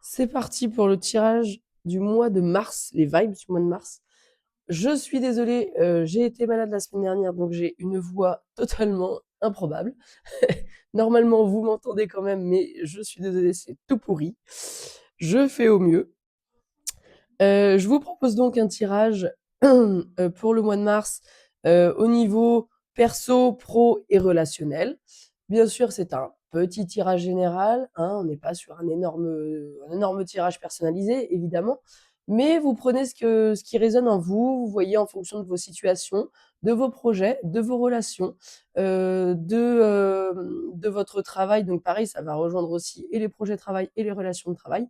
C'est parti pour le tirage du mois de mars, les vibes du mois de mars. Je suis désolée, j'ai été malade la semaine dernière, donc j'ai une voix totalement improbable. Normalement, vous m'entendez quand même, mais je suis désolée, c'est tout pourri. Je fais au mieux. Je vous propose donc un tirage pour le mois de mars au niveau perso, pro et relationnel. Bien sûr, c'est un petit tirage général, hein, on n'est pas sur un énorme tirage personnalisé, évidemment, mais vous prenez ce qui résonne en vous, vous voyez en fonction de vos situations, de vos projets, de vos relations, de votre travail. Donc pareil, ça va rejoindre aussi et les projets de travail et les relations de travail.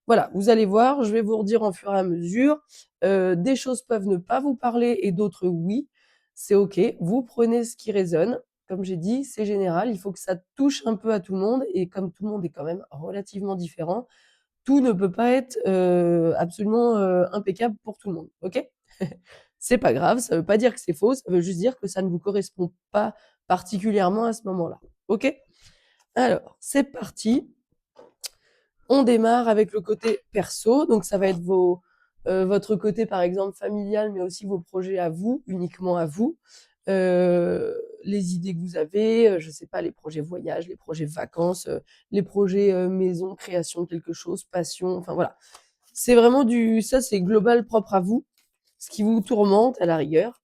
Voilà, vous allez voir, je vais vous redire au fur et à mesure. Des choses peuvent ne pas vous parler et d'autres oui. C'est OK. Vous prenez ce qui résonne. Comme j'ai dit, c'est général. Il faut que ça touche un peu à tout le monde. Et comme tout le monde est quand même relativement différent, tout ne peut pas être absolument impeccable pour tout le monde. OK? C'est pas grave. Ça veut pas dire que c'est faux. Ça veut juste dire que ça ne vous correspond pas particulièrement à ce moment-là. OK? Alors, c'est parti. On démarre avec le côté perso, donc ça va être votre côté par exemple familial, mais aussi vos projets à vous, uniquement à vous, les idées que vous avez, je sais pas, les projets voyage, les projets vacances, les projets maison, création de quelque chose, passion, enfin voilà. C'est vraiment ça c'est global propre à vous, ce qui vous tourmente à la rigueur.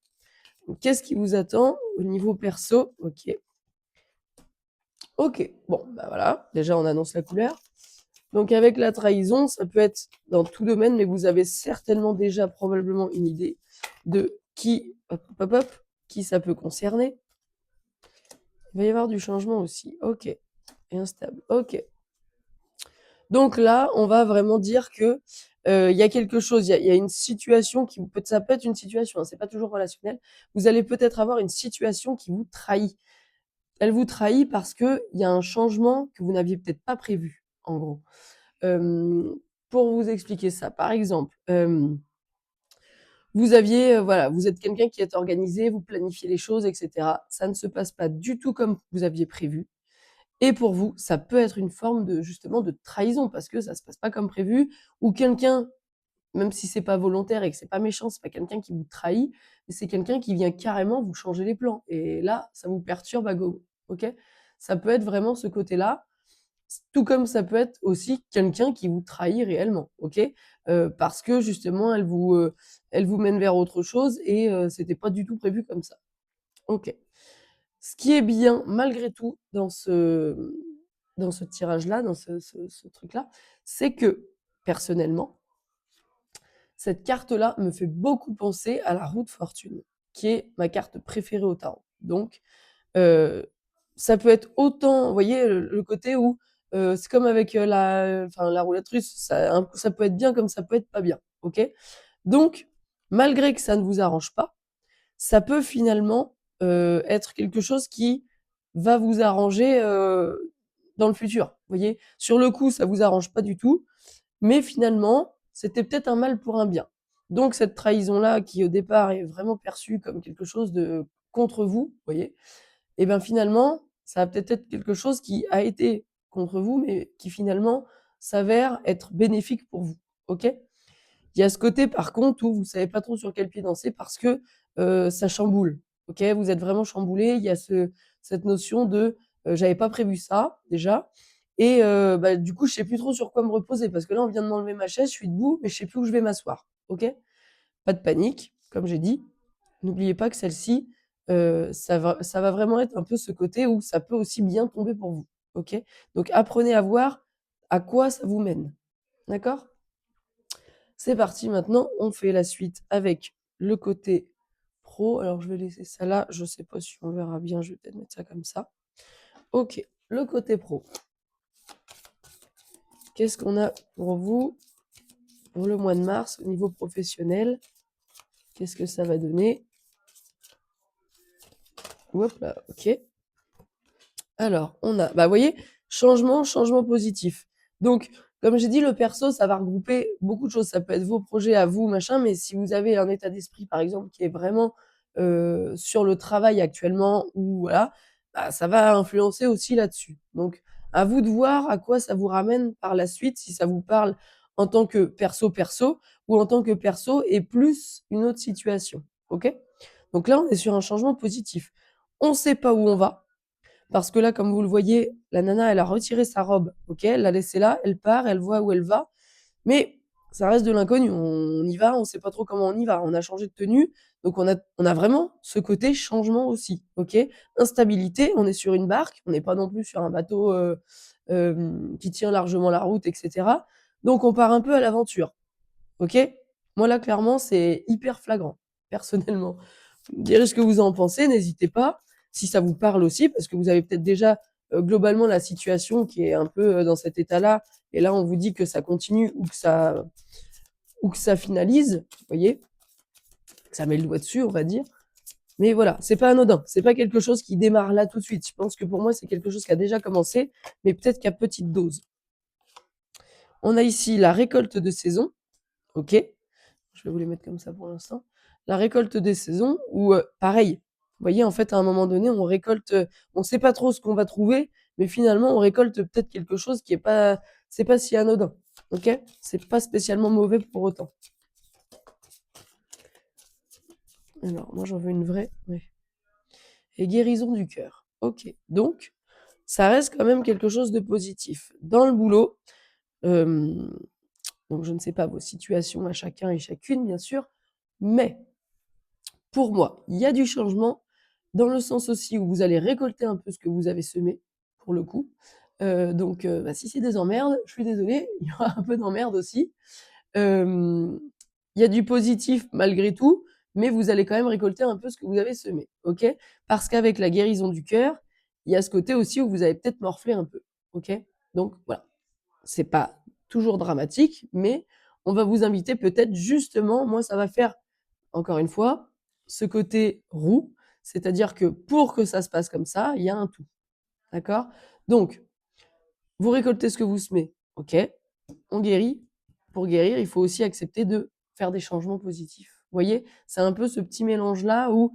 Qu'est-ce qui vous attend au niveau perso? Ok. Ok, bon, bah voilà, déjà on annonce la couleur. Donc avec la trahison, ça peut être dans tout domaine, mais vous avez certainement déjà probablement une idée de qui ça peut concerner. Il va y avoir du changement aussi. Ok. Et instable. Ok. Donc là, on va vraiment dire que il y a quelque chose, il y a une situation ça peut être une situation, hein, c'est pas toujours relationnel. Vous allez peut-être avoir une situation qui vous trahit. Elle vous trahit parce que il y a un changement que vous n'aviez peut-être pas prévu, en gros. Euh, pour vous expliquer ça, par exemple, voilà, vous êtes quelqu'un qui est organisé, vous planifiez les choses, etc. Ça ne se passe pas du tout comme vous aviez prévu. Et pour vous, ça peut être une forme justement, de trahison parce que ça se passe pas comme prévu ou quelqu'un, même si c'est pas volontaire et que c'est pas méchant, c'est pas quelqu'un qui vous trahit, mais c'est quelqu'un qui vient carrément vous changer les plans. Et là, ça vous perturbe à gogo. Ok? Ça peut être vraiment ce côté-là. Tout comme ça peut être aussi quelqu'un qui vous trahit réellement, ok? Parce que justement, elle vous mène vers autre chose et c'était pas du tout prévu comme ça. Ok. Ce qui est bien, malgré tout, dans ce tirage-là, dans ce truc-là, c'est que, personnellement, cette carte-là me fait beaucoup penser à la roue de fortune, qui est ma carte préférée au tarot. Donc, euh, ça peut être autant, vous voyez, le côté où c'est comme avec la roulette russe, ça peut être bien comme ça peut être pas bien, ok? Donc, malgré que ça ne vous arrange pas, ça peut finalement être quelque chose qui va vous arranger dans le futur, vous voyez? Sur le coup, ça vous arrange pas du tout, mais finalement, c'était peut-être un mal pour un bien. Donc, cette trahison-là, qui au départ est vraiment perçue comme quelque chose de contre vous, vous voyez, et bien finalement, ça va peut-être être quelque chose qui a été contre vous, mais qui finalement s'avère être bénéfique pour vous. Ok? Il y a ce côté par contre où vous savez pas trop sur quel pied danser parce que ça chamboule. Ok? Vous êtes vraiment chamboulé. Il y a cette notion de j'avais pas prévu ça déjà. Et bah, du coup, je sais plus trop sur quoi me reposer parce que là, on vient de m'enlever ma chaise, je suis debout, mais je sais plus où je vais m'asseoir. Ok? Pas de panique, comme j'ai dit. N'oubliez pas que celle-ci, ça va vraiment être un peu ce côté où ça peut aussi bien tomber pour vous. Ok? Donc apprenez à voir à quoi ça vous mène. D'accord? C'est parti maintenant, on fait la suite avec le côté pro. Alors je vais laisser ça là, je sais pas si on verra bien, je vais peut-être mettre ça comme ça. Ok, le côté pro. Qu'est-ce qu'on a pour vous pour le mois de mars au niveau professionnel? Qu'est-ce que ça va donner? Hop là, ok. Alors, on a, bah, vous voyez, changement positif. Donc, comme j'ai dit, le perso, ça va regrouper beaucoup de choses. Ça peut être vos projets à vous, machin, mais si vous avez un état d'esprit, par exemple, qui est vraiment sur le travail actuellement, ou voilà, bah, ça va influencer aussi là-dessus. Donc, À vous de voir à quoi ça vous ramène par la suite, si ça vous parle en tant que perso-perso ou en tant que perso et plus une autre situation. OK? Donc là, on est sur un changement positif. On ne sait pas où on va parce que là, comme vous le voyez, la nana, elle a retiré sa robe. OK? Elle l'a laissée là, elle part, elle voit où elle va. Mais ça reste de l'inconnu. On y va, on ne sait pas trop comment on y va. On a changé de tenue, donc on a vraiment ce côté changement aussi. OK? Instabilité, on est sur une barque, on n'est pas non plus sur un bateau qui tient largement la route, etc. Donc on part un peu à l'aventure. OK? Moi là, clairement, c'est hyper flagrant, personnellement. Vous me direz ce que vous en pensez, n'hésitez pas, si ça vous parle aussi, parce que vous avez peut-être déjà globalement la situation qui est un peu dans cet état-là, et là on vous dit que ça continue ou que ça finalise, vous voyez, que ça met le doigt dessus, on va dire. Mais voilà, c'est pas anodin, c'est pas quelque chose qui démarre là tout de suite. Je pense que pour moi, c'est quelque chose qui a déjà commencé, mais peut-être qu'à petite dose. On a ici la récolte de saison, ok? Je vais vous les mettre comme ça pour l'instant. La récolte des saisons, où pareil, vous voyez, en fait, à un moment donné, on récolte, on ne sait pas trop ce qu'on va trouver, mais finalement, on récolte peut-être quelque chose qui est pas, c'est pas si anodin, ok? C'est pas spécialement mauvais pour autant. Alors, moi, j'en veux une vraie, ouais. Et guérison du cœur. Ok, donc, ça reste quand même quelque chose de positif. Dans le boulot, donc je ne sais pas vos situations à chacun et chacune, bien sûr, mais pour moi, il y a du changement dans le sens aussi où vous allez récolter un peu ce que vous avez semé, pour le coup. Donc, bah, si c'est des emmerdes, je suis désolée, il y aura un peu d'emmerdes aussi. Il y a du positif malgré tout, mais vous allez quand même récolter un peu ce que vous avez semé, OK? Parce qu'avec la guérison du cœur, il y a ce côté aussi où vous allez peut-être morfler un peu, OK? Donc voilà, c'est pas toujours dramatique, mais on va vous inviter peut-être justement, moi ça va faire encore une fois, ce côté roue, c'est-à-dire que pour que ça se passe comme ça, il y a un tout. D'accord? Donc, vous récoltez ce que vous semez. OK, on guérit. Pour guérir, il faut aussi accepter de faire des changements positifs. Vous voyez? C'est un peu ce petit mélange-là où,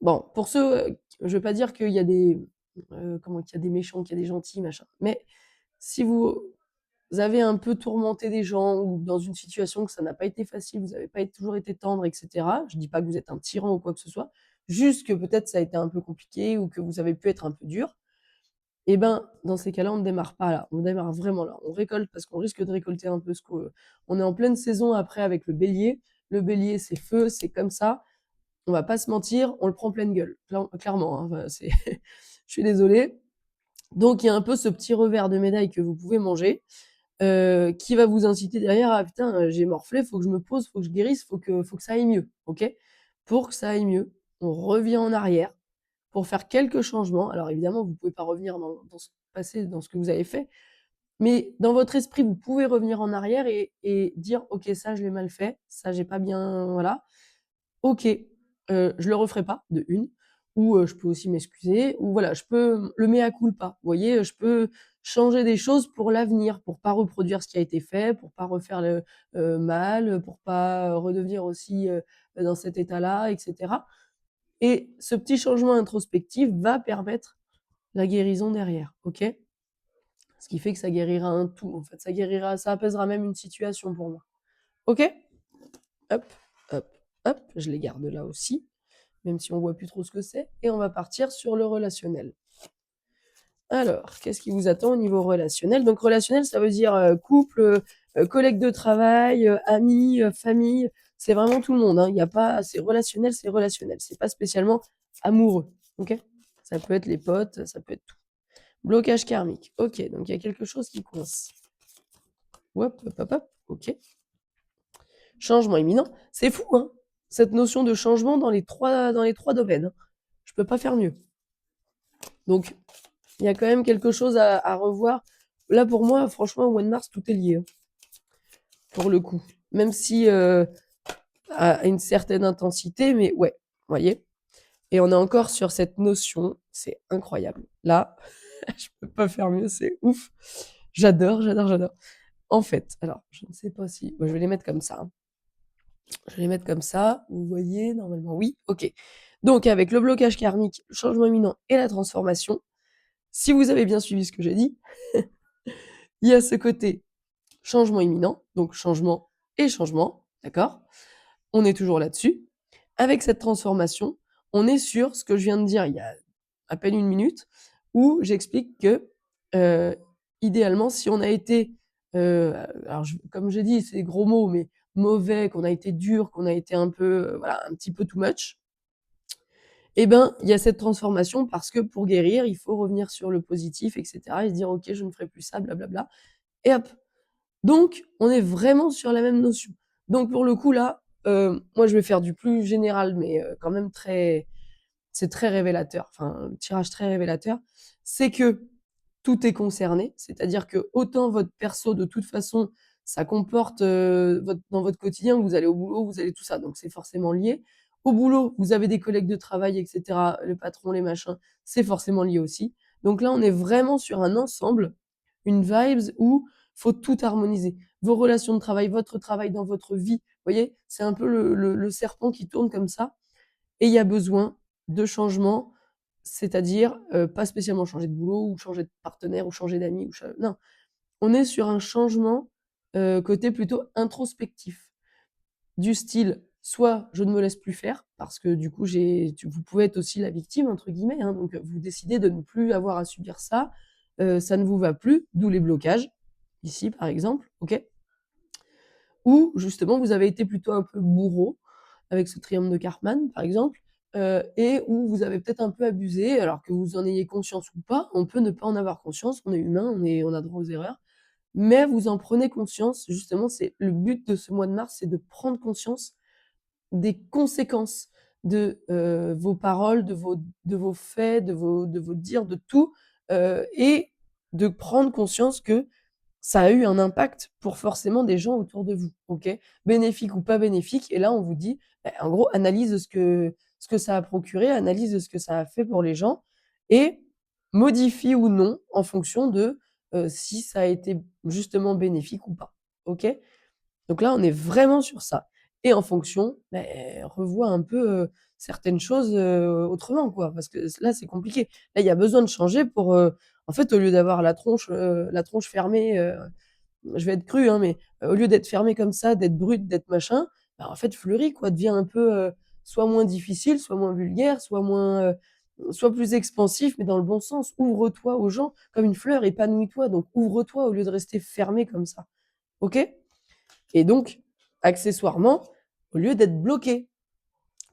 bon, pour ceux, je ne veux pas dire qu'il y a des, qu'il y a des méchants, qu'il y a des gentils, machin. Mais si vous avez un peu tourmenté des gens ou dans une situation que ça n'a pas été facile, vous n'avez pas toujours été tendre, etc. Je ne dis pas que vous êtes un tyran ou quoi que ce soit, juste que peut-être ça a été un peu compliqué ou que vous avez pu être un peu dur. Et ben, dans ces cas-là, on ne démarre pas là, on démarre vraiment là. On récolte parce qu'on risque de récolter un peu ce qu'on est en pleine saison après avec le bélier. Le bélier, c'est feu, c'est comme ça. On va pas se mentir, on le prend pleine gueule, clairement. Hein. Enfin, je suis désolée. Donc, il y a un peu ce petit revers de médaille que vous pouvez manger. Qui va vous inciter derrière à putain, j'ai morflé, faut que je me pose, faut que je guérisse, faut que ça aille mieux, ok? Pour que ça aille mieux, on revient en arrière pour faire quelques changements. Alors évidemment, vous pouvez pas revenir dans ce passé, dans ce que vous avez fait, mais dans votre esprit, vous pouvez revenir en arrière et dire ok, ça je l'ai mal fait, ça j'ai pas bien, voilà. OK, je le referai pas, de une, ou je peux aussi m'excuser, ou voilà, je peux le mea culpa. Vous voyez, je peux changer des choses pour l'avenir, pour pas reproduire ce qui a été fait, pour pas refaire le mal, pour pas redevenir aussi dans cet état-là, etc. Et ce petit changement introspectif va permettre la guérison derrière, OK? Ce qui fait que ça guérira un tout, en fait, ça apaisera même une situation pour moi. OK? Hop, hop, hop, je les garde là aussi, même si on voit plus trop ce que c'est, et on va partir sur le relationnel. Alors, qu'est-ce qui vous attend au niveau relationnel? Donc relationnel, ça veut dire couple, collègue de travail, amis, famille, c'est vraiment tout le monde, hein. Il y a pas, c'est relationnel, c'est pas spécialement amoureux, ok? Ça peut être les potes, ça peut être tout. Blocage karmique, ok, donc il y a quelque chose qui coince. Hop, hop, hop, hop, ok. Changement imminent, c'est fou, hein, cette notion de changement dans les trois domaines, hein. Je peux pas faire mieux. Donc, il y a quand même quelque chose à revoir. Là, pour moi, franchement, au mois de mars, tout est lié, hein, pour le coup. Même si à une certaine intensité, mais ouais, vous voyez. Et on est encore sur cette notion, c'est incroyable. Là, je peux pas faire mieux, c'est ouf. J'adore, j'adore, j'adore. En fait, alors, je ne sais pas si... Bon, je vais les mettre comme ça, hein. Je vais les mettre comme ça, vous voyez, normalement, oui, ok. Donc, avec le blocage karmique, le changement imminent et la transformation, Si vous avez bien suivi ce que j'ai dit, il y a ce côté changement imminent, donc changement et changement, d'accord? On est toujours là-dessus. Avec cette transformation, on est sur ce que je viens de dire il y a à peine une minute, où j'explique que, idéalement, si on a été, alors comme j'ai dit, c'est des gros mots, mais mauvais, qu'on a été dur, qu'on a été un peu, voilà, un petit peu too much, et ben, il y a cette transformation parce que pour guérir, il faut revenir sur le positif, et cetera, et se dire: «OK, je ne ferai plus ça, blablabla», et hop. Donc, on est vraiment sur la même notion. Donc pour le coup là, moi je vais faire du plus général, mais quand même c'est très révélateur, enfin, un tirage très révélateur. C'est que tout est concerné, c'est-à-dire que autant votre perso de toute façon, ça comporte, dans votre quotidien, vous allez au boulot, vous allez tout ça, donc c'est forcément lié. Au boulot, vous avez des collègues de travail et cetera, le patron, les machins, c'est forcément lié aussi. Donc là, on est vraiment sur un ensemble, une vibes où faut tout harmoniser. Vos relations de travail, votre travail dans votre vie, vous voyez? C'est un peu le serpent qui tourne comme ça, et il y a besoin de changements, c'est-à-dire, pas spécialement changer de boulot ou changer de partenaire ou changer d'amis ou non, on est sur un changement, côté plutôt introspectif. Du style, soit je ne me laisse plus faire parce que du coup vous pouvez être aussi «la victime» entre guillemets, hein, donc vous décidez de ne plus avoir à subir ça, ça ne vous va plus, d'où les blocages, ici par exemple, OK? Ou justement vous avez été plutôt un peu bourreau, avec ce triangle de Karpman par exemple, et où vous avez peut-être un peu abusé, alors que vous en ayez conscience ou pas, on peut ne pas en avoir conscience, on est humain, on a droit aux erreurs, mais vous en prenez conscience, justement, c'est le but de ce mois de mars, c'est de prendre conscience des conséquences de, vos paroles, de vos faits, de vos dires, de tout, et de prendre conscience que ça a eu un impact pour forcément des gens autour de vous, OK? Bénéfique ou pas bénéfique, et là, on vous dit, bah, en gros, analyse ce que ça a procuré, analyse ce que ça a fait pour les gens, et modifie ou non en fonction de, si ça a été justement bénéfique ou pas, OK? Donc là, on est vraiment sur ça, et en fonction, beh, revois un peu, certaines choses, autrement, quoi, parce que là, c'est compliqué. Là, il y a besoin de changer pour, en fait, au lieu d'avoir la tronche fermée, je vais être crue, hein, mais au lieu d'être fermée comme ça, d'être brute, d'être machin, bah, en fait, fleuris, quoi, deviens un peu, soit moins difficile, soit moins vulgaire, soit plus expansif, mais dans le bon sens. Ouvre-toi aux gens comme une fleur, épanouis-toi, donc ouvre-toi au lieu de rester fermé comme ça, OK? Et donc, accessoirement, au lieu d'être bloqué,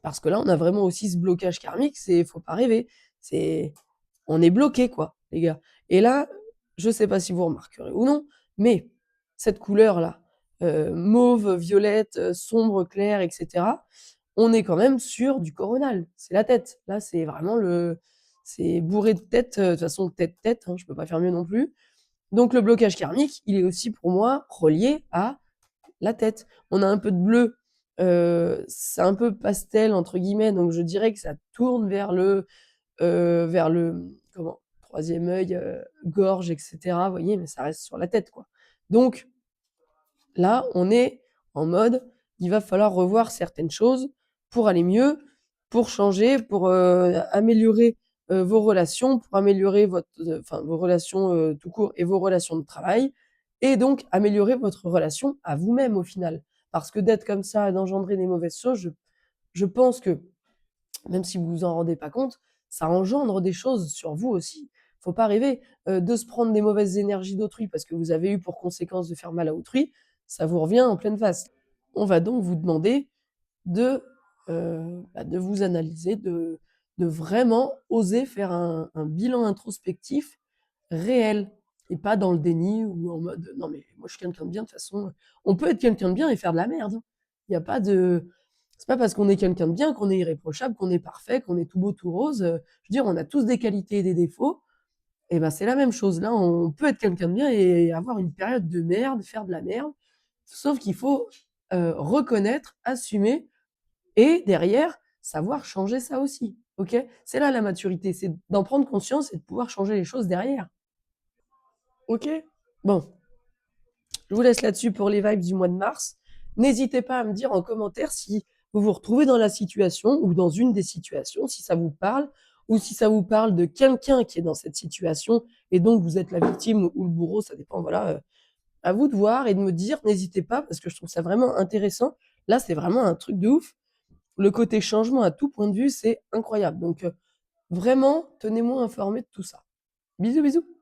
parce que là, on a vraiment aussi ce blocage karmique, faut pas rêver. C'est On est bloqué, quoi, les gars. Et là, je sais pas si vous remarquerez ou non, mais cette couleur-là, mauve, violette, sombre, clair, et cetera, on est quand même sur du coronal. C'est la tête. Là, c'est vraiment c'est bourré de tête, de toute façon, tête, hein, je peux pas faire mieux non plus. Donc le blocage karmique, il est aussi pour moi relié à la tête. On a un peu de bleu, c'est un peu «pastel» entre guillemets, donc je dirais que ça tourne vers le comment? Troisième œil, gorge, et cetera, vous voyez? Mais ça reste sur la tête, quoi. Donc là, on est en mode, il va falloir revoir certaines choses pour aller mieux, pour changer, pour, améliorer, vos relations, pour améliorer enfin vos relations, tout court, et vos relations de travail, et donc améliorer votre relation à vous-même au final. Parce que d'être comme ça, d'engendrer des mauvaises choses, je pense que, même si vous vous en rendez pas compte, ça engendre des choses sur vous aussi. Faut pas rêver, de se prendre des mauvaises énergies d'autrui parce que vous avez eu pour conséquence de faire mal à autrui, ça vous revient en pleine face. On va donc vous demander de, de vous analyser, de vraiment oser faire un bilan introspectif réel, et pas dans le déni ou en mode: «Non mais moi je suis quelqu'un de bien de toute façon». On peut être quelqu'un de bien et faire de la merde, hein. Il y a pas de C'est pas parce qu'on est quelqu'un de bien qu'on est irréprochable, qu'on est parfait, qu'on est tout beau, tout rose, je veux dire, on a tous des qualités et des défauts, et ben, c'est la même chose. Là, on peut être quelqu'un de bien et avoir une période de merde, faire de la merde, sauf qu'il faut, reconnaître, assumer, et derrière, savoir changer ça aussi, OK? C'est là la maturité, c'est d'en prendre conscience et de pouvoir changer les choses derrière, OK? Bon, je vous laisse là-dessus pour les vibes du mois de mars. N'hésitez pas à me dire en commentaire si vous vous retrouvez dans la situation ou dans une des situations, si ça vous parle, ou si ça vous parle de quelqu'un qui est dans cette situation et donc vous êtes la victime ou le bourreau, ça dépend, voilà, à vous de voir et de me dire. N'hésitez pas parce que je trouve ça vraiment intéressant. Là, c'est vraiment un truc de ouf. Le côté changement à tout point de vue, c'est incroyable. Donc, vraiment, tenez-moi informé de tout ça. Bisous, bisous.